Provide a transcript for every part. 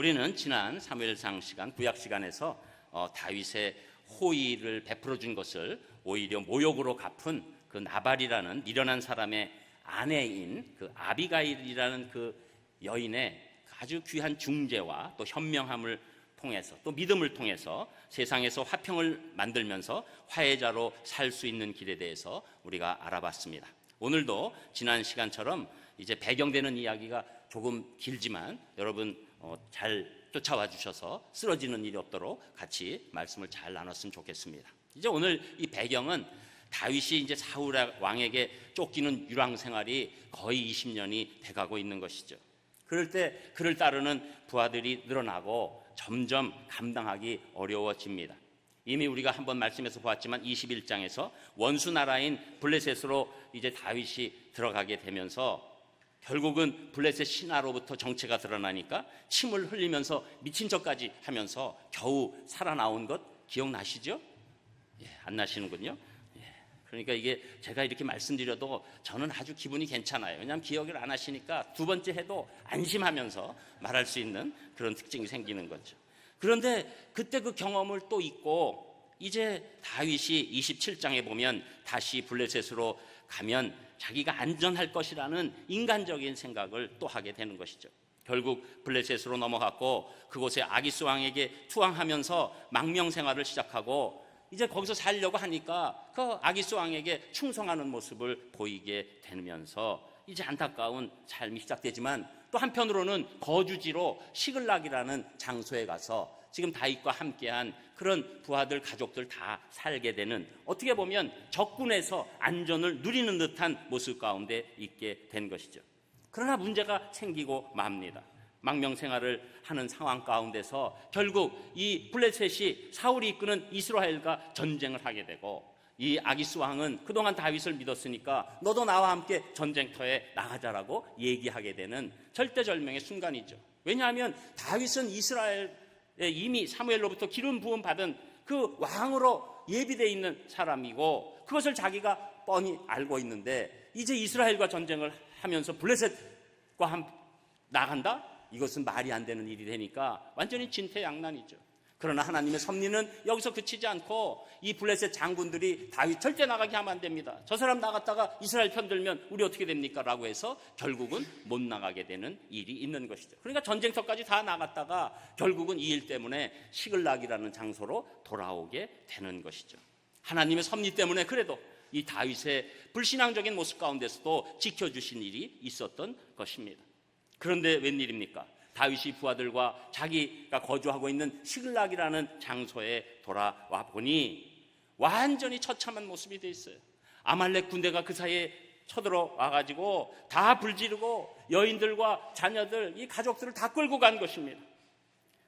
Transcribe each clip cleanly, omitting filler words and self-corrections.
우리는 지난 사무엘상 시간, 구약 시간에서 다윗의 호의를 베풀어 준 것을 오히려 모욕으로 갚은 그 나발이라는 미련한 사람의 아내인 그 아비가일이라는 그 여인의 아주 귀한 중재와 또 현명함을 통해서, 또 믿음을 통해서 세상에서 화평을 만들면서 화해자로 살 수 있는 길에 대해서 우리가 알아봤습니다. 오늘도 지난 시간처럼 이제 배경되는 이야기가 조금 길지만 여러분 잘 쫓아와 주셔서 쓰러지는 일이 없도록 같이 말씀을 잘 나눴으면 좋겠습니다. 이제 오늘 이 배경은 다윗이 이제 사울 왕에게 쫓기는 유랑 생활이 거의 20년이 돼가고 있는 것이죠. 그럴 때 그를 따르는 부하들이 늘어나고 점점 감당하기 어려워집니다. 이미 우리가 한번 말씀에서 보았지만 21장에서 원수 나라인 블레셋으로 이제 다윗이 들어가게 되면서 결국은 블레셋 신하로부터 정체가 드러나니까 침을 흘리면서 미친 척까지 하면서 겨우 살아나온 것 기억나시죠? 안 나시는군요. 그러니까 이게 제가 이렇게 말씀드려도 저는 아주 기분이 괜찮아요. 왜냐하면 기억을 안 하시니까 두 번째 해도 안심하면서 말할 수 있는 그런 특징이 생기는 거죠. 그런데 그때 그 경험을 또 잊고 이제 다윗이 27장에 보면 다시 블레셋으로 가면 자기가 안전할 것이라는 인간적인 생각을 또 하게 되는 것이죠. 결국 블레셋으로 넘어갔고 그곳에 아기스 왕에게 투항하면서 망명 생활을 시작하고 이제 거기서 살려고 하니까 그 아기스 왕에게 충성하는 모습을 보이게 되면서 이제 안타까운 삶이 시작되지만 또 한편으로는 거주지로 시글락이라는 장소에 가서 지금 다윗과 함께한 그런 부하들 가족들 다 살게 되는, 어떻게 보면 적군에서 안전을 누리는 듯한 모습 가운데 있게 된 것이죠. 그러나 문제가 생기고 맙니다. 망명 생활을 하는 상황 가운데서 결국 이 블레셋이 사울이 이끄는 이스라엘과 전쟁을 하게 되고, 이 아기스 왕은 그동안 다윗을 믿었으니까 너도 나와 함께 전쟁터에 나가자라고 얘기하게 되는 절대절명의 순간이죠. 왜냐하면 다윗은 이스라엘에 이미 사무엘로부터 기름 부음 받은 그 왕으로 예비되어 있는 사람이고 그것을 자기가 뻔히 알고 있는데 이제 이스라엘과 전쟁을 하면서 블레셋과 나간다? 이것은 말이 안 되는 일이 되니까 완전히 진퇴양난이죠. 그러나 하나님의 섭리는 여기서 그치지 않고 이 블레셋 장군들이 다윗 절대 나가게 하면 안 됩니다. 저 사람 나갔다가 이스라엘 편들면 우리 어떻게 됩니까? 라고 해서 결국은 못 나가게 되는 일이 있는 것이죠. 그러니까 전쟁터까지 다 나갔다가 결국은 이 일 때문에 시글락이라는 장소로 돌아오게 되는 것이죠. 하나님의 섭리 때문에 그래도 이 다윗의 불신앙적인 모습 가운데서도 지켜주신 일이 있었던 것입니다. 그런데 웬일입니까? 다윗이 부하들과 자기가 거주하고 있는 시글락이라는 장소에 돌아와 보니 완전히 처참한 모습이 돼 있어요. 아말렉 군대가 그 사이에 쳐들어와가지고 다 불지르고 여인들과 자녀들, 이 가족들을 다 끌고 간 것입니다.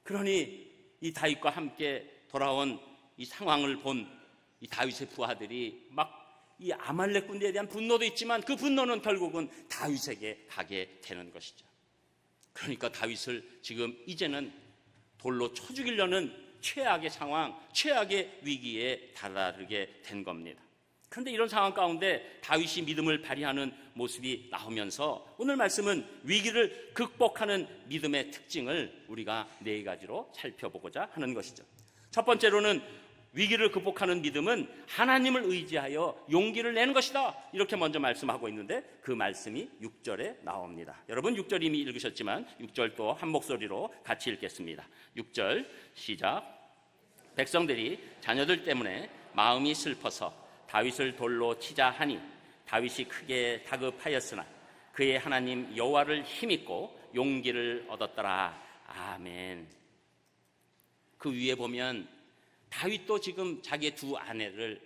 그러니 이 다윗과 함께 돌아온 이 상황을 본 이 다윗의 부하들이 막 이 아말렉 군대에 대한 분노도 있지만 그 분노는 결국은 다윗에게 가게 되는 것이죠. 그러니까 다윗을 지금 이제는 돌로 쳐 죽이려는 최악의 상황, 최악의 위기에 다다르게 된 겁니다. 그런데 이런 상황 가운데 다윗이 믿음을 발휘하는 모습이 나오면서 오늘 말씀은 위기를 극복하는 믿음의 특징을 우리가 4가지로 살펴보고자 하는 것이죠. 첫 번째로는 위기를 극복하는 믿음은 하나님을 의지하여 용기를 내는 것이다, 이렇게 먼저 말씀하고 있는데 그 말씀이 6절에 나옵니다. 여러분 6절 이미 읽으셨지만 6절 또 한 목소리로 같이 읽겠습니다. 6절 시작. 백성들이 자녀들 때문에 마음이 슬퍼서 다윗을 돌로 치자 하니 다윗이 크게 다급하였으나 그의 하나님 여호와를 힘입고 용기를 얻었더라. 아멘. 그 위에 보면 다윗도 지금 자기의 두 아내를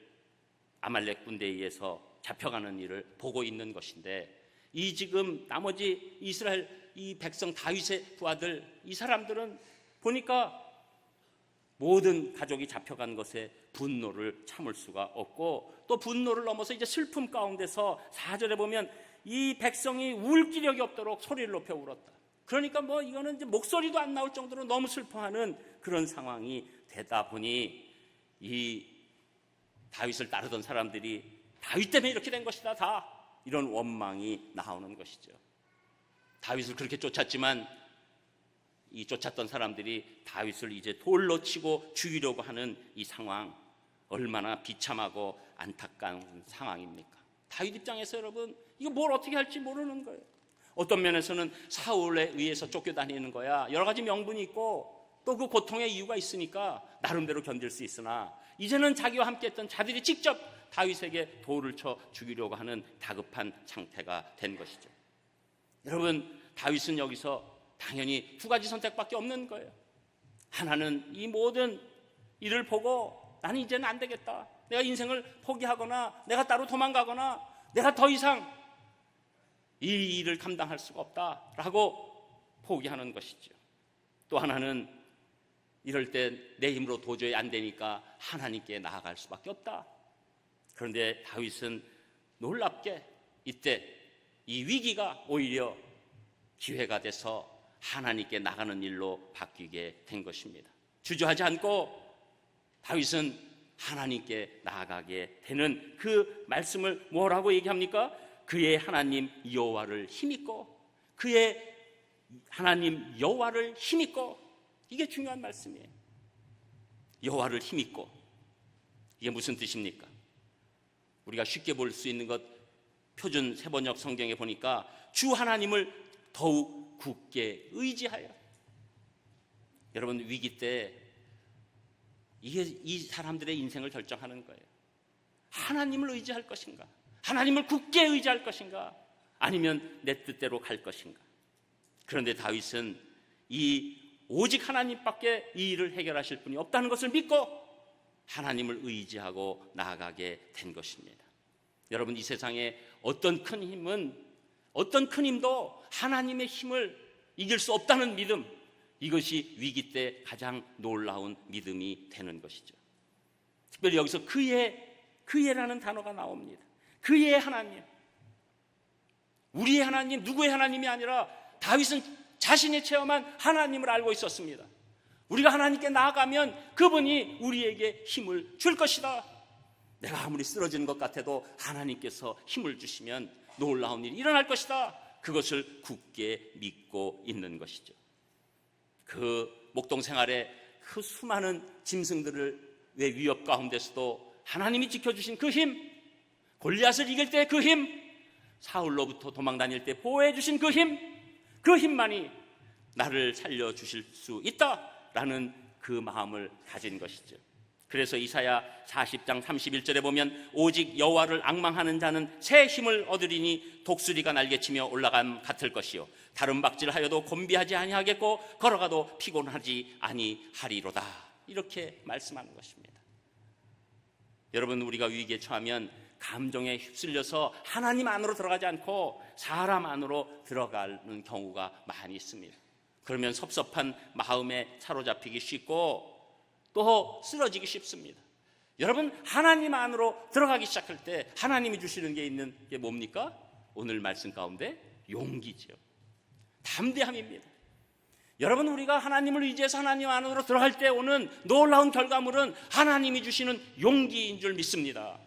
아말렉 군대에 의해서 잡혀가는 일을 보고 있는 것인데, 이 지금 나머지 이스라엘 이 백성 다윗의 부하들, 이 사람들은 보니까 모든 가족이 잡혀간 것에 분노를 참을 수가 없고 또 분노를 넘어서 이제 슬픔 가운데서 4절에 보면 이 백성이 울 기력이 없도록 소리를 높여 울었다. 그러니까 뭐 이거는 이제 목소리도 안 나올 정도로 너무 슬퍼하는 그런 상황이 되다 보니 이 다윗을 따르던 사람들이 다윗 때문에 이렇게 된 것이다, 다 이런 원망이 나오는 것이죠. 다윗을 그렇게 쫓았지만 이 쫓았던 사람들이 다윗을 이제 돌로 치고 죽이려고 하는 이 상황, 얼마나 비참하고 안타까운 상황입니까? 다윗 입장에서 여러분 이거 뭘 어떻게 할지 모르는 거예요. 어떤 면에서는 사울에 의해서 쫓겨다니는 거야, 여러 가지 명분이 있고 또 그 고통의 이유가 있으니까 나름대로 견딜 수 있으나, 이제는 자기와 함께했던 자들이 직접 다윗에게 돌을 쳐 죽이려고 하는 다급한 상태가 된 것이죠. 여러분, 다윗은 여기서 당연히 두 가지 선택밖에 없는 거예요. 하나는 이 모든 일을 보고 나는 이제는 안 되겠다, 내가 인생을 포기하거나 내가 따로 도망가거나 내가 더 이상 이 일을 감당할 수가 없다라고 포기하는 것이죠. 또 하나는 이럴 때 내 힘으로 도저히 안 되니까 하나님께 나아갈 수밖에 없다. 그런데 다윗은 놀랍게 이때 이 위기가 오히려 기회가 돼서 하나님께 나가는 일로 바뀌게 된 것입니다. 주저하지 않고 다윗은 하나님께 나아가게 되는 그 말씀을 뭐라고 얘기합니까? 그의 하나님 여호와를 힘입고, 그의 하나님 여호와를 힘입고. 이게 중요한 말씀이에요. 여호와를 힘입고, 이게 무슨 뜻입니까? 우리가 쉽게 볼 수 있는 것, 표준 세번역 성경에 보니까 주 하나님을 더욱 굳게 의지하여. 여러분, 위기 때 이게 이 사람들의 인생을 결정하는 거예요. 하나님을 의지할 것인가, 하나님을 굳게 의지할 것인가, 아니면 내 뜻대로 갈 것인가. 그런데 다윗은 이 오직 하나님밖에 이 일을 해결하실 분이 없다는 것을 믿고 하나님을 의지하고 나아가게 된 것입니다. 여러분, 이 세상에 어떤 큰 힘도 하나님의 힘을 이길 수 없다는 믿음, 이것이 위기 때 가장 놀라운 믿음이 되는 것이죠. 특별히 여기서 그의라는 단어가 나옵니다. 그의 하나님, 우리의 하나님, 누구의 하나님이 아니라 다윗은 자신이 체험한 하나님을 알고 있었습니다. 우리가 하나님께 나아가면 그분이 우리에게 힘을 줄 것이다. 내가 아무리 쓰러지는 것 같아도 하나님께서 힘을 주시면 놀라운 일이 일어날 것이다. 그것을 굳게 믿고 있는 것이죠. 그 목동 생활에 그 수많은 짐승들의 위협 가운데서도 하나님이 지켜주신 그 힘, 골리앗을 이길 때 그 힘, 사울로부터 도망 다닐 때 보호해 주신 그 힘, 그 힘만이 나를 살려주실 수 있다라는 그 마음을 가진 것이죠. 그래서 이사야 40장 31절에 보면 오직 여호와를 앙망하는 자는 새 힘을 얻으리니 독수리가 날개치며 올라감 같을 것이요 다른 박질하여도 곤비하지 아니하겠고 걸어가도 피곤하지 아니하리로다. 이렇게 말씀하는 것입니다. 여러분, 우리가 위기에 처하면 감정에 휩쓸려서 하나님 안으로 들어가지 않고 사람 안으로 들어가는 경우가 많이 있습니다. 그러면 섭섭한 마음에 사로잡히기 쉽고 또 쓰러지기 쉽습니다. 여러분, 하나님 안으로 들어가기 시작할 때 하나님이 주시는 게 있는 게 뭡니까? 오늘 말씀 가운데 용기죠. 담대함입니다. 여러분, 우리가 하나님을 의지해서 하나님 안으로 들어갈 때 오는 놀라운 결과물은 하나님이 주시는 용기인 줄 믿습니다.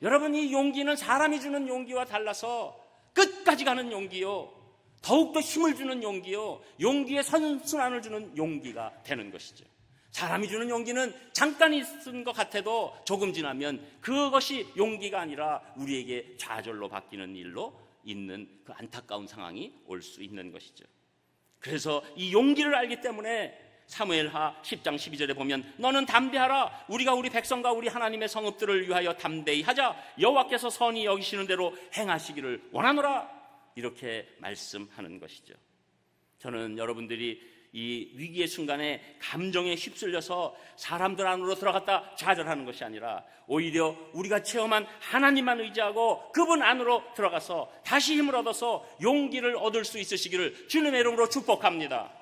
여러분, 이 용기는 사람이 주는 용기와 달라서 끝까지 가는 용기요, 더욱더 힘을 주는 용기요, 용기의 선순환을 주는 용기가 되는 것이죠. 사람이 주는 용기는 잠깐 있은 것 같아도 조금 지나면 그것이 용기가 아니라 우리에게 좌절로 바뀌는 일로 있는 그 안타까운 상황이 올 수 있는 것이죠. 그래서 이 용기를 알기 때문에 사무엘하 10장 12절에 보면 너는 담대하라. 우리가 우리 백성과 우리 하나님의 성읍들을 위하여 담대히 하자. 여호와께서 선히 여기시는 대로 행하시기를 원하노라. 이렇게 말씀하는 것이죠. 저는 여러분들이 이 위기의 순간에 감정에 휩쓸려서 사람들 안으로 들어갔다 좌절하는 것이 아니라 오히려 우리가 체험한 하나님만 의지하고 그분 안으로 들어가서 다시 힘을 얻어서 용기를 얻을 수 있으시기를 주님의 이름으로 축복합니다.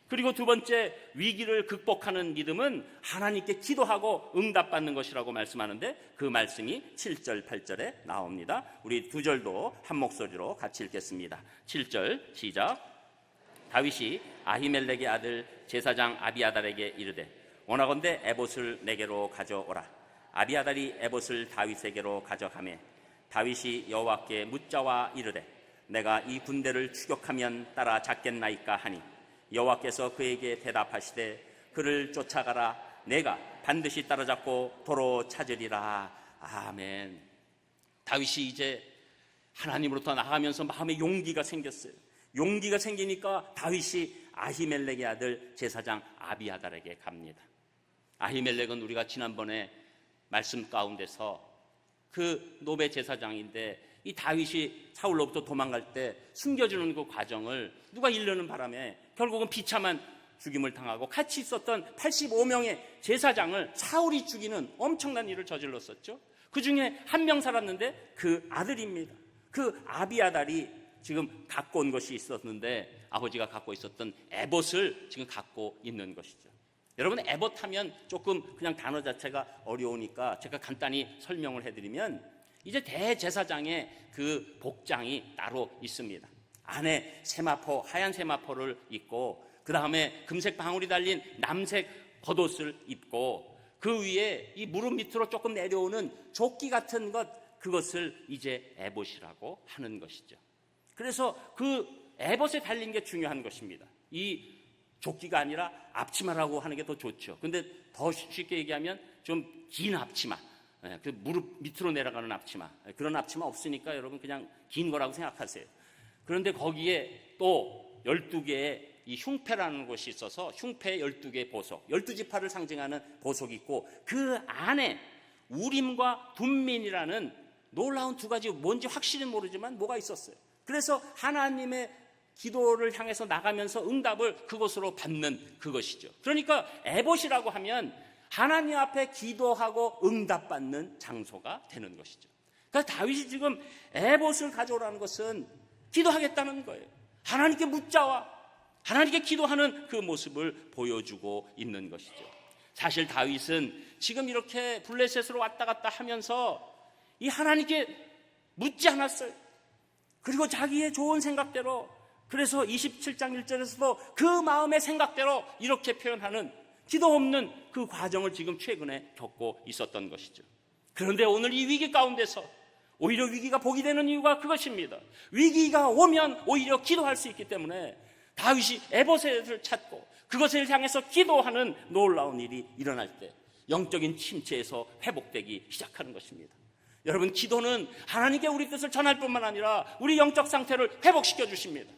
그리고 두 번째, 위기를 극복하는 믿음은 하나님께 기도하고 응답받는 것이라고 말씀하는데 그 말씀이 7절 8절에 나옵니다. 우리 두 절도 한 목소리로 같이 읽겠습니다. 7절 시작. 다윗이 아히멜렉의 아들 제사장 아비아달에게 이르되 원하건대 에봇을 내게로 가져오라. 아비아달이 에봇을 다윗에게로 가져가매 다윗이 여호와께 묻자와 이르되 내가 이 군대를 추격하면 따라 잡겠나이까 하니 여호와께서 그에게 대답하시되 그를 쫓아가라. 내가 반드시 따라잡고 도로 찾으리라. 아멘. 다윗이 이제 하나님으로부터 나가면서 마음에 용기가 생겼어요. 용기가 생기니까 다윗이 아히멜렉의 아들 제사장 아비아달에게 갑니다. 아히멜렉은 우리가 지난번에 말씀 가운데서 그 노베 제사장인데 이 다윗이 사울로부터 도망갈 때 숨겨주는 그 과정을 누가 이르는 바람에 결국은 비참한 죽임을 당하고 같이 있었던 85명의 제사장을 사울이 죽이는 엄청난 일을 저질렀었죠. 그 중에 한 명 살았는데 그 아들입니다. 그 아비아달이 지금 갖고 온 것이 있었는데 아버지가 갖고 있었던 에봇을 지금 갖고 있는 것이죠. 여러분, 에봇 하면 조금 그냥 단어 자체가 어려우니까 제가 간단히 설명을 해드리면 이제 대제사장의 그 복장이 따로 있습니다. 안에 세마포, 하얀 세마포를 입고 그 다음에 금색 방울이 달린 남색 겉옷을 입고 그 위에 이 무릎 밑으로 조금 내려오는 조끼 같은 것, 그것을 이제 에봇이라고 하는 것이죠. 그래서 그 에봇에 달린 게 중요한 것입니다. 이 조끼가 아니라 앞치마라고 하는 게 더 좋죠. 근데 더 쉽게 얘기하면 좀 긴 앞치마, 그 무릎 밑으로 내려가는 앞치마, 그런 앞치마 없으니까 여러분 그냥 긴 거라고 생각하세요. 그런데 거기에 또 12개의 이 흉패라는 것이 있어서 흉패 12개의 보석, 12지파를 상징하는 보석이 있고 그 안에 우림과 둠민이라는 놀라운 두 가지, 뭔지 확실히 모르지만 뭐가 있었어요. 그래서 하나님의 기도를 향해서 나가면서 응답을 그곳으로 받는 그것이죠. 그러니까 에봇이라고 하면 하나님 앞에 기도하고 응답받는 장소가 되는 것이죠. 그러니까 다윗이 지금 에봇을 가져오라는 것은 기도하겠다는 거예요. 하나님께 묻자와 하나님께 기도하는 그 모습을 보여주고 있는 것이죠. 사실 다윗은 지금 이렇게 블레셋으로 왔다 갔다 하면서 이 하나님께 묻지 않았어요. 그리고 자기의 좋은 생각대로, 그래서 27장 1절에서도 그 마음의 생각대로 이렇게 표현하는 기도 없는 그 과정을 지금 최근에 겪고 있었던 것이죠. 그런데 오늘 이 위기 가운데서 오히려 위기가 복이 되는 이유가 그것입니다. 위기가 오면 오히려 기도할 수 있기 때문에 다윗이 에봇을 찾고 그것을 향해서 기도하는 놀라운 일이 일어날 때 영적인 침체에서 회복되기 시작하는 것입니다. 여러분, 기도는 하나님께 우리 뜻을 전할 뿐만 아니라 우리 영적 상태를 회복시켜 주십니다.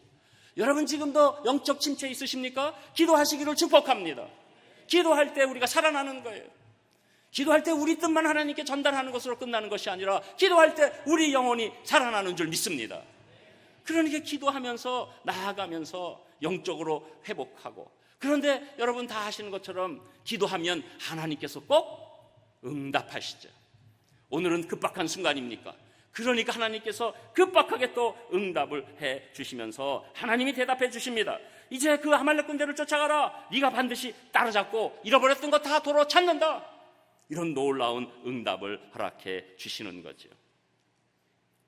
여러분, 지금도 영적 침체 있으십니까? 기도하시기를 축복합니다. 기도할 때 우리가 살아나는 거예요. 기도할 때 우리 뜻만 하나님께 전달하는 것으로 끝나는 것이 아니라 기도할 때 우리 영혼이 살아나는 줄 믿습니다. 그러니까 기도하면서 나아가면서 영적으로 회복하고, 그런데 여러분 다 아시는 것처럼 기도하면 하나님께서 꼭 응답하시죠. 오늘은 급박한 순간입니까? 그러니까 하나님께서 급박하게 또 응답을 해 주시면서 하나님이 대답해 주십니다. 이제 그 아말렉 군대를 쫓아가라. 네가 반드시 따라잡고 잃어버렸던 거 다 도로 찾는다. 이런 놀라운 응답을 허락해 주시는 거죠.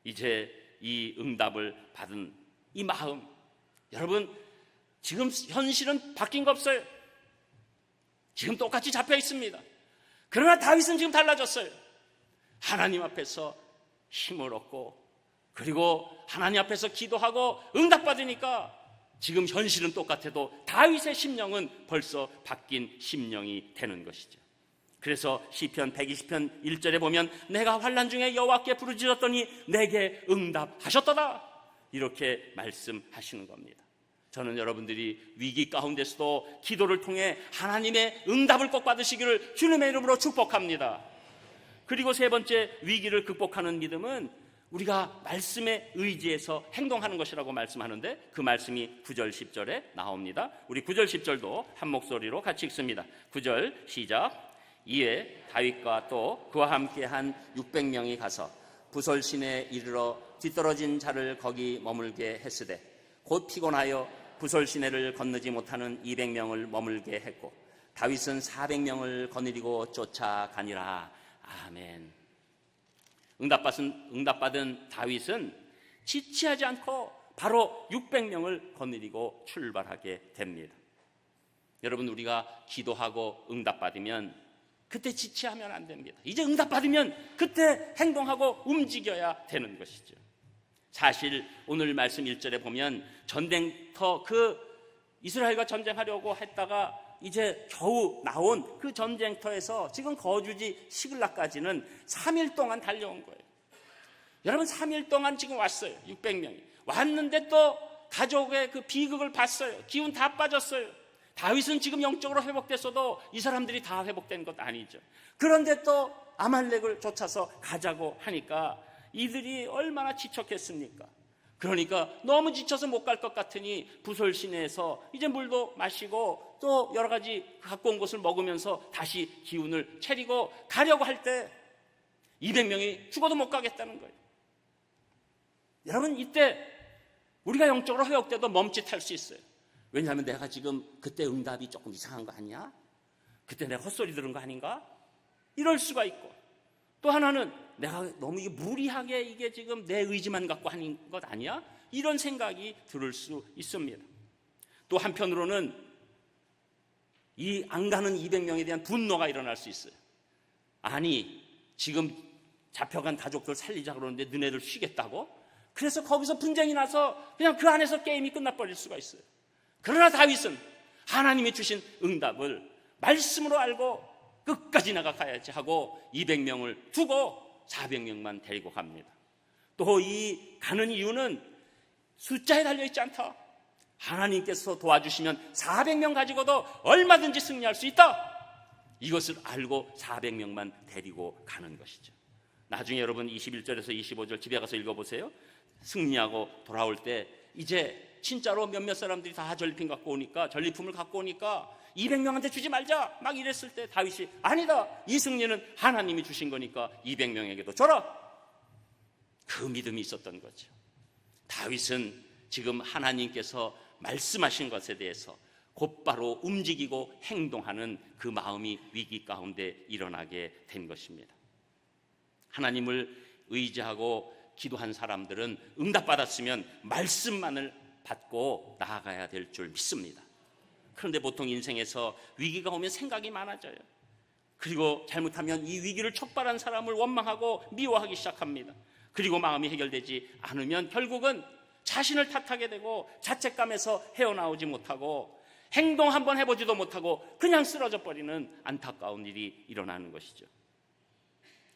이제 이 응답을 받은 이 마음, 여러분 지금 현실은 바뀐 거 없어요. 지금 똑같이 잡혀 있습니다. 그러나 다윗은 지금 달라졌어요. 하나님 앞에서 힘을 얻고, 그리고 하나님 앞에서 기도하고 응답받으니까 지금 현실은 똑같아도 다윗의 심령은 벌써 바뀐 심령이 되는 것이죠. 그래서 시편 120편 1절에 보면 내가 환난 중에 여호와께 부르짖었더니 내게 응답하셨도다, 이렇게 말씀하시는 겁니다. 저는 여러분들이 위기 가운데서도 기도를 통해 하나님의 응답을 꼭 받으시기를 주님의 이름으로 축복합니다. 그리고 세 번째, 위기를 극복하는 믿음은 우리가 말씀에 의지해서 행동하는 것이라고 말씀하는데 그 말씀이 9절 10절에 나옵니다. 우리 9절 10절도 한 목소리로 같이 읽습니다. 9절 시작. 이에 다윗과 또 그와 함께한 600명이 가서 부솔신에 이르러 뒤떨어진 자를 거기 머물게 했으되 곧 피곤하여 부솔시내를 건너지 못하는 200명을 머물게 했고 다윗은 400명을 거느리고 쫓아가니라. 아멘. 응답받은 다윗은 지체하지 않고 바로 600명을 거느리고 출발하게 됩니다. 여러분, 우리가 기도하고 응답받으면 그때 지체하면 안 됩니다. 이제 응답받으면 그때 행동하고 움직여야 되는 것이죠. 사실 오늘 말씀 1절에 보면 전쟁터 그 이스라엘과 전쟁하려고 했다가 이제 겨우 나온 그 전쟁터에서 지금 거주지 시글락까지는 3일 동안 달려온 거예요. 여러분, 3일 동안 지금 왔어요. 600명이 왔는데 또 가족의 그 비극을 봤어요. 기운 다 빠졌어요. 다윗은 지금 영적으로 회복됐어도 이 사람들이 다 회복된 것 아니죠. 그런데 또 아말렉을 쫓아서 가자고 하니까 이들이 얼마나 지쳤겠습니까? 그러니까 너무 지쳐서 못 갈 것 같으니 부솔 시내에서 이제 물도 마시고 또 여러 가지 갖고 온 것을 먹으면서 다시 기운을 차리고 가려고 할 때 200명이 죽어도 못 가겠다는 거예요. 여러분, 이때 우리가 영적으로 회복돼도 멈칫할 수 있어요. 왜냐하면 내가 지금 그때 응답이 조금 이상한 거 아니야? 그때 내가 헛소리 들은 거 아닌가? 이럴 수가 있고, 또 하나는 내가 너무 무리하게 이게 지금 내 의지만 갖고 하는 것 아니야? 이런 생각이 들을 수 있습니다. 또 한편으로는 이 안 가는 200명에 대한 분노가 일어날 수 있어요. 아니, 지금 잡혀간 가족들 살리자 그러는데 너네들 쉬겠다고? 그래서 거기서 분쟁이 나서 그냥 그 안에서 게임이 끝나버릴 수가 있어요. 그러나 다윗은 하나님이 주신 응답을 말씀으로 알고 끝까지 나가야지 하고 200명을 두고 400명만 데리고 갑니다. 또 이 가는 이유는 숫자에 달려있지 않다. 하나님께서 도와주시면 400명 가지고도 얼마든지 승리할 수 있다. 이것을 알고 400명만 데리고 가는 것이죠. 나중에 여러분 21절에서 25절 집에 가서 읽어보세요. 승리하고 돌아올 때 이제 진짜로 몇몇 사람들이 다 전리품을 갖고 오니까 200명한테 주지 말자 막 이랬을 때 다윗이 아니다, 이 승리는 하나님이 주신 거니까 200명에게도 줘라. 그 믿음이 있었던 거죠. 다윗은 지금 하나님께서 말씀하신 것에 대해서 곧바로 움직이고 행동하는 그 마음이 위기 가운데 일어나게 된 것입니다. 하나님을 의지하고 기도한 사람들은 응답받았으면 말씀만을 받고 나아가야 될 줄 믿습니다. 그런데 보통 인생에서 위기가 오면 생각이 많아져요. 그리고 잘못하면 이 위기를 촉발한 사람을 원망하고 미워하기 시작합니다. 그리고 마음이 해결되지 않으면 결국은 자신을 탓하게 되고 자책감에서 헤어나오지 못하고 행동 한번 해보지도 못하고 그냥 쓰러져 버리는 안타까운 일이 일어나는 것이죠.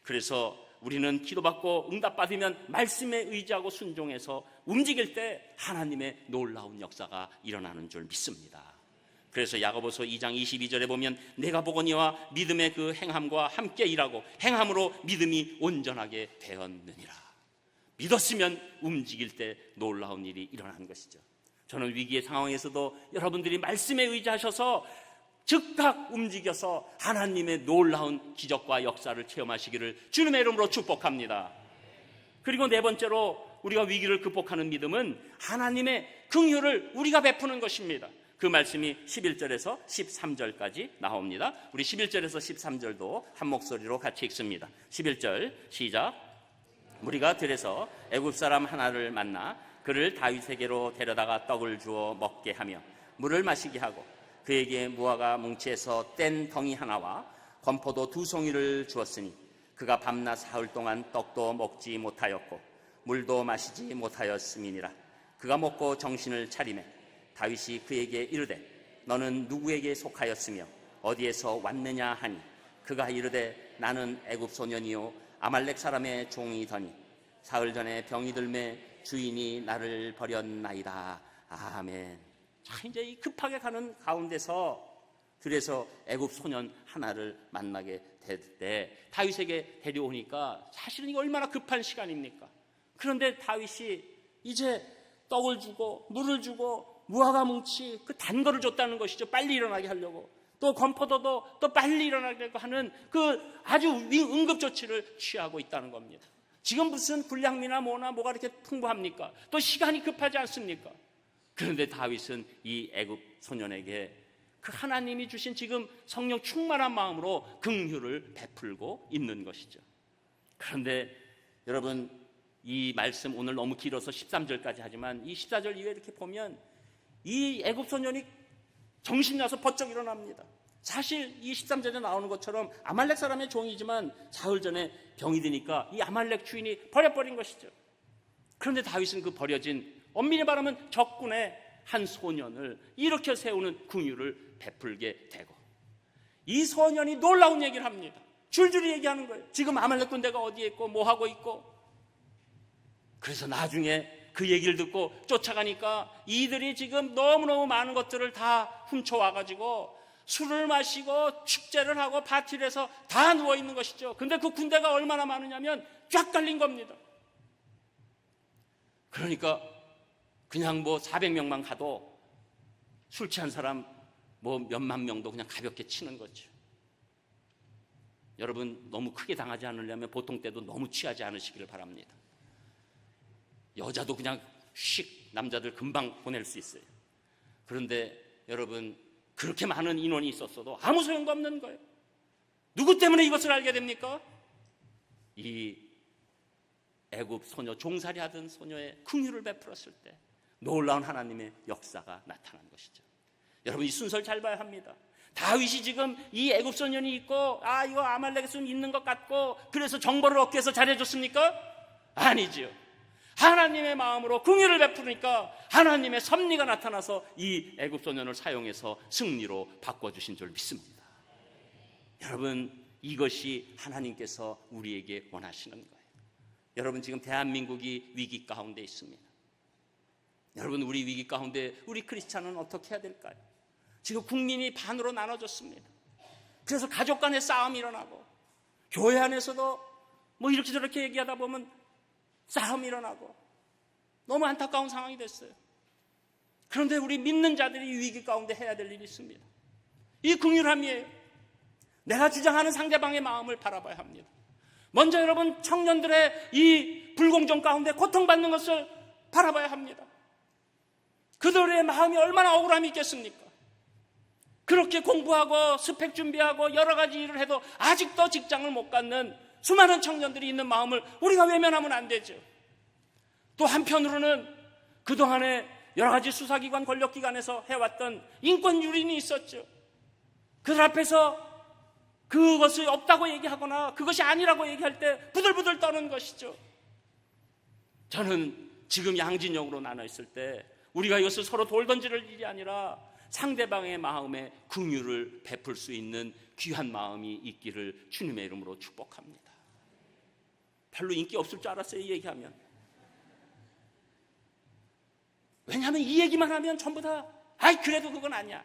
그래서 우리는 기도받고 응답받으면 말씀에 의지하고 순종해서 움직일 때 하나님의 놀라운 역사가 일어나는 줄 믿습니다. 그래서 야고보서 2장 22절에 보면 내가 보거니와 믿음의 그 행함과 함께 일하고 행함으로 믿음이 온전하게 되었느니라. 믿었으면 움직일 때 놀라운 일이 일어나는 것이죠. 저는 위기의 상황에서도 여러분들이 말씀에 의지하셔서 즉각 움직여서 하나님의 놀라운 기적과 역사를 체험하시기를 주님의 이름으로 축복합니다. 그리고 네 번째로 우리가 위기를 극복하는 믿음은 하나님의 긍휼을 우리가 베푸는 것입니다. 그 말씀이 11절에서 13절까지 나옵니다. 우리 11절에서 13절도 한 목소리로 같이 읽습니다. 11절 시작. 우리가 들에서 애굽 사람 하나를 만나 그를 다윗에게로 데려다가 떡을 주어 먹게 하며 물을 마시게 하고 그에게 무화과 뭉치에서 뗀 덩이 하나와 건포도 2송이를 주었으니 그가 밤낮 사흘 동안 떡도 먹지 못하였고 물도 마시지 못하였음이니라. 그가 먹고 정신을 차리매 다윗이 그에게 이르되 너는 누구에게 속하였으며 어디에서 왔느냐 하니 그가 이르되 나는 애굽 소년이요 아말렉 사람의 종이더니 사흘 전에 병이 들매 주인이 나를 버렸나이다. 아멘. 자, 이제 이 급하게 가는 가운데서 들에서 애굽 소년 하나를 만나게 될 때 다윗에게 데려오니까 사실은 이거 얼마나 급한 시간입니까? 그런데 다윗이 이제 떡을 주고 물을 주고 무화과 뭉치 그 단 거를 줬다는 것이죠. 빨리 일어나게 하려고. 또 건포도도 또 빨리 일어나게 하는 그 아주 응급조치를 취하고 있다는 겁니다. 지금 무슨 불량미나 뭐가 이렇게 풍부합니까? 또 시간이 급하지 않습니까? 그런데 다윗은 이 애굽 소년에게 그 하나님이 주신 지금 성령 충만한 마음으로 긍휼을 베풀고 있는 것이죠. 그런데 여러분 이 말씀 오늘 너무 길어서 13절까지 하지만 이 14절 이후에 이렇게 보면 이 애굽 소년이 정신이 나서 번쩍 일어납니다. 사실 이 13절에 나오는 것처럼 아말렉 사람의 종이지만 사흘 전에 병이 드니까 이 아말렉 주인이 버려버린 것이죠. 그런데 다윗은 그 버려진 엄밀히 말하면 적군의 한 소년을 이렇게 세우는 긍휼을 베풀게 되고, 이 소년이 놀라운 얘기를 합니다. 줄줄이 얘기하는 거예요. 지금 아말렉 군대가 어디에 있고 뭐 하고 있고. 그래서 나중에 그 얘기를 듣고 쫓아가니까 이들이 지금 너무너무 많은 것들을 다 훔쳐와가지고 술을 마시고 축제를 하고 파티를 해서 다 누워있는 것이죠. 근데 그 군대가 얼마나 많으냐면 쫙 깔린 겁니다. 그러니까 그냥 뭐 400명만 가도 술 취한 사람 뭐 몇만 명도 그냥 가볍게 치는 거죠. 여러분, 너무 크게 당하지 않으려면 보통 때도 너무 취하지 않으시기를 바랍니다. 여자도 그냥 씩 남자들 금방 보낼 수 있어요. 그런데 여러분, 그렇게 많은 인원이 있었어도 아무 소용도 없는 거예요. 누구 때문에 이것을 알게 됩니까? 이 애굽 소녀, 종살이 하던 소녀의 긍휼을 베풀었을 때 놀라운 하나님의 역사가 나타난 것이죠. 여러분, 이 순서를 잘 봐야 합니다. 다윗이 지금 이 애굽 소년이 있고 이거 아말렉에 좀 있는 것 같고 그래서 정보를 얻기 위해서 잘해줬습니까? 아니지요. 하나님의 마음으로 긍휼을 베푸니까 하나님의 섭리가 나타나서 이 애굽 소년을 사용해서 승리로 바꿔주신 줄 믿습니다. 여러분, 이것이 하나님께서 우리에게 원하시는 거예요. 여러분, 지금 대한민국이 위기 가운데 있습니다. 여러분, 우리 위기 가운데 우리 크리스찬은 어떻게 해야 될까요? 지금 국민이 반으로 나눠졌습니다. 그래서 가족 간의 싸움이 일어나고 교회 안에서도 뭐 이렇게 저렇게 얘기하다 보면 싸움이 일어나고 너무 안타까운 상황이 됐어요. 그런데 우리 믿는 자들이 위기 가운데 해야 될 일이 있습니다. 이 긍휼함이에요. 내가 주장하는 상대방의 마음을 바라봐야 합니다. 먼저 여러분, 청년들의 이 불공정 가운데 고통받는 것을 바라봐야 합니다. 그들의 마음이 얼마나 억울함이 있겠습니까? 그렇게 공부하고 스펙 준비하고 여러 가지 일을 해도 아직도 직장을 못 갖는 수많은 청년들이 있는 마음을 우리가 외면하면 안 되죠. 또 한편으로는 그동안에 여러 가지 수사기관, 권력기관에서 해왔던 인권 유린이 있었죠. 그들 앞에서 그것이 없다고 얘기하거나 그것이 아니라고 얘기할 때 부들부들 떠는 것이죠. 저는 지금 양진영으로 나눠 있을 때 우리가 이것을 서로 돌 던질 일이 아니라 상대방의 마음에 긍휼을 베풀 수 있는 귀한 마음이 있기를 주님의 이름으로 축복합니다. 별로 인기 없을 줄 알았어요, 이 얘기하면. 왜냐하면 이 얘기만 하면 전부 다 그래도 그건 아니야.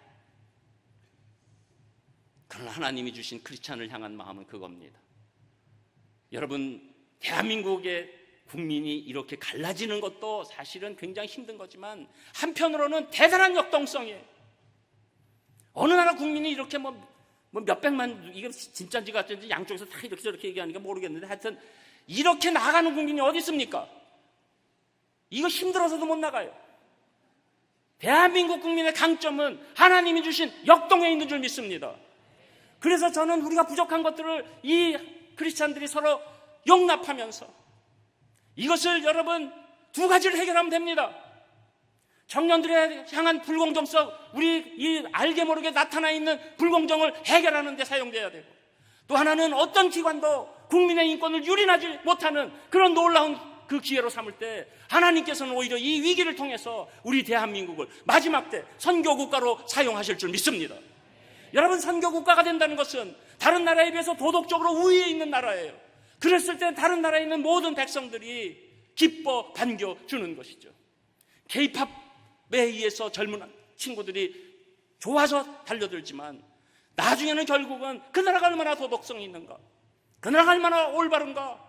그러나 하나님이 주신 크리스찬을 향한 마음은 그겁니다. 여러분, 대한민국의 국민이 이렇게 갈라지는 것도 사실은 굉장히 힘든 거지만 한편으로는 대단한 역동성이에요. 어느 나라 국민이 이렇게 뭐 몇백만, 이게 진짜인지 가짜인지 양쪽에서 다 이렇게 저렇게 얘기하니까 모르겠는데 하여튼 이렇게 나가는 국민이 어디 있습니까? 이거 힘들어서도 못 나가요. 대한민국 국민의 강점은 하나님이 주신 역동에 있는 줄 믿습니다. 그래서 저는 우리가 부족한 것들을 이 크리스찬들이 서로 용납하면서 이것을 여러분 두 가지를 해결하면 됩니다. 청년들에 향한 불공정성, 우리 이 알게 모르게 나타나 있는 불공정을 해결하는 데 사용돼야 되고, 또 하나는 어떤 기관도 국민의 인권을 유린하지 못하는 그런 놀라운 그 기회로 삼을 때 하나님께서는 오히려 이 위기를 통해서 우리 대한민국을 마지막 때 선교국가로 사용하실 줄 믿습니다. 여러분, 선교국가가 된다는 것은 다른 나라에 비해서 도덕적으로 우위에 있는 나라예요. 그랬을 때 다른 나라에 있는 모든 백성들이 기뻐 반겨주는 것이죠. K-팝에 의해서 젊은 친구들이 좋아서 달려들지만 나중에는 결국은 그 나라가 얼마나 도덕성이 있는가, 그 나라가 얼마나 올바른가,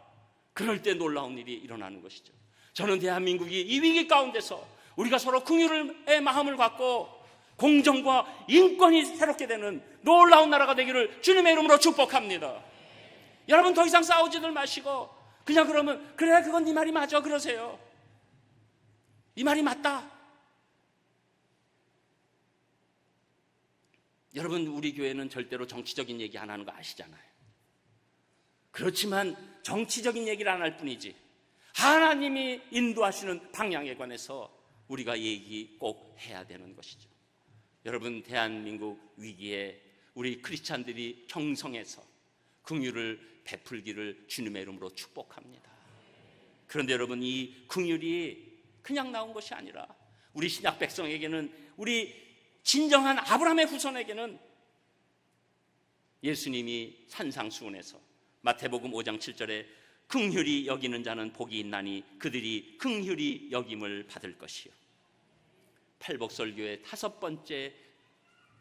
그럴 때 놀라운 일이 일어나는 것이죠. 저는 대한민국이 이 위기 가운데서 우리가 서로 긍휼의 마음을 갖고 공정과 인권이 새롭게 되는 놀라운 나라가 되기를 주님의 이름으로 축복합니다. 여러분, 더 이상 싸우지들 마시고 그냥 그러면 그래, 그건 네 말이 맞아 그러세요. 이 말이 맞다. 여러분, 우리 교회는 절대로 정치적인 얘기 안 하는 거 아시잖아요. 그렇지만 정치적인 얘기를 안 할 뿐이지 하나님이 인도하시는 방향에 관해서 우리가 얘기 꼭 해야 되는 것이죠. 여러분, 대한민국 위기에 우리 크리스찬들이 경성해서 긍휼을 베풀기를 주님의 이름으로 축복합니다. 그런데 여러분, 이 긍휼이 그냥 나온 것이 아니라 우리 신약 백성에게는, 우리 진정한 아브라함의 후손에게는 예수님이 산상수훈에서 마태복음 5장 7절에 긍휼히 여기는 자는 복이 있나니 그들이 긍휼히 여김을 받을 것이요. 팔복설교의 5번째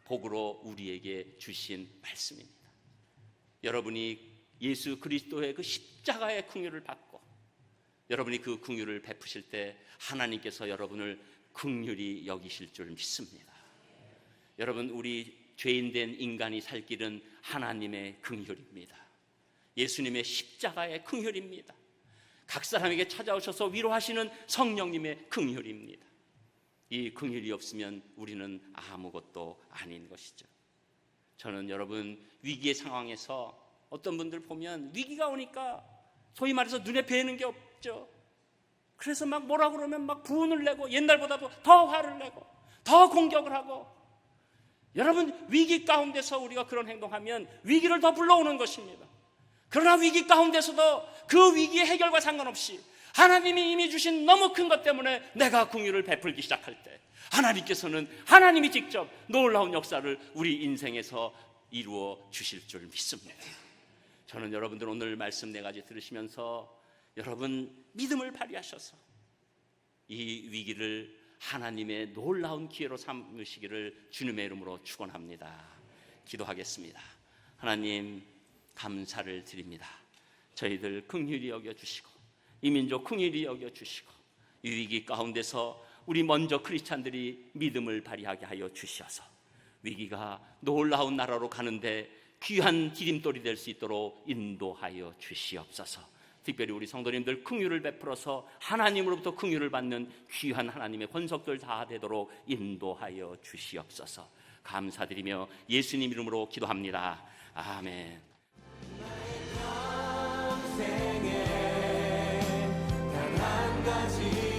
복으로 우리에게 주신 말씀입니다. 여러분이 예수 그리스도의 그 십자가의 긍휼을 받고 여러분이 그 긍휼을 베푸실 때 하나님께서 여러분을 긍휼히 여기실 줄 믿습니다. 여러분, 우리 죄인된 인간이 살 길은 하나님의 긍휼입니다. 예수님의 십자가의 긍휼입니다. 각 사람에게 찾아오셔서 위로하시는 성령님의 긍휼입니다. 이 긍휼이 없으면 우리는 아무것도 아닌 것이죠. 저는 여러분, 위기의 상황에서 어떤 분들 보면 위기가 오니까 소위 말해서 눈에 뵈는 게 없죠. 그래서 막 뭐라 그러면 막 분을 내고 옛날보다도 더 화를 내고 더 공격을 하고, 여러분, 위기 가운데서 우리가 그런 행동하면 위기를 더 불러오는 것입니다. 그러나 위기 가운데서도 그 위기의 해결과 상관없이 하나님이 이미 주신 너무 큰 것 때문에 내가 긍휼을 베풀기 시작할 때 하나님께서는 하나님이 직접 놀라운 역사를 우리 인생에서 이루어 주실 줄 믿습니다. 저는 여러분들 오늘 말씀 4가지 들으시면서 여러분 믿음을 발휘하셔서 이 위기를 하나님의 놀라운 기회로 삼으시기를 주님의 이름으로 축원합니다. 기도하겠습니다. 하나님, 감사를 드립니다. 저희들 긍휼히 여겨주시고 이 민족 긍휼히 여겨주시고 이 위기 가운데서 우리 먼저 크리스찬들이 믿음을 발휘하게 하여 주시어서 위기가 놀라운 나라로 가는데 귀한 디딤돌이 될 수 있도록 인도하여 주시옵소서. 특별히 우리 성도님들 긍휼을 베풀어서 하나님으로부터 긍휼을 받는 귀한 하나님의 권속들 다 되도록 인도하여 주시옵소서. 감사드리며 예수님 이름으로 기도합니다. 아멘. 평생에 단 한 가지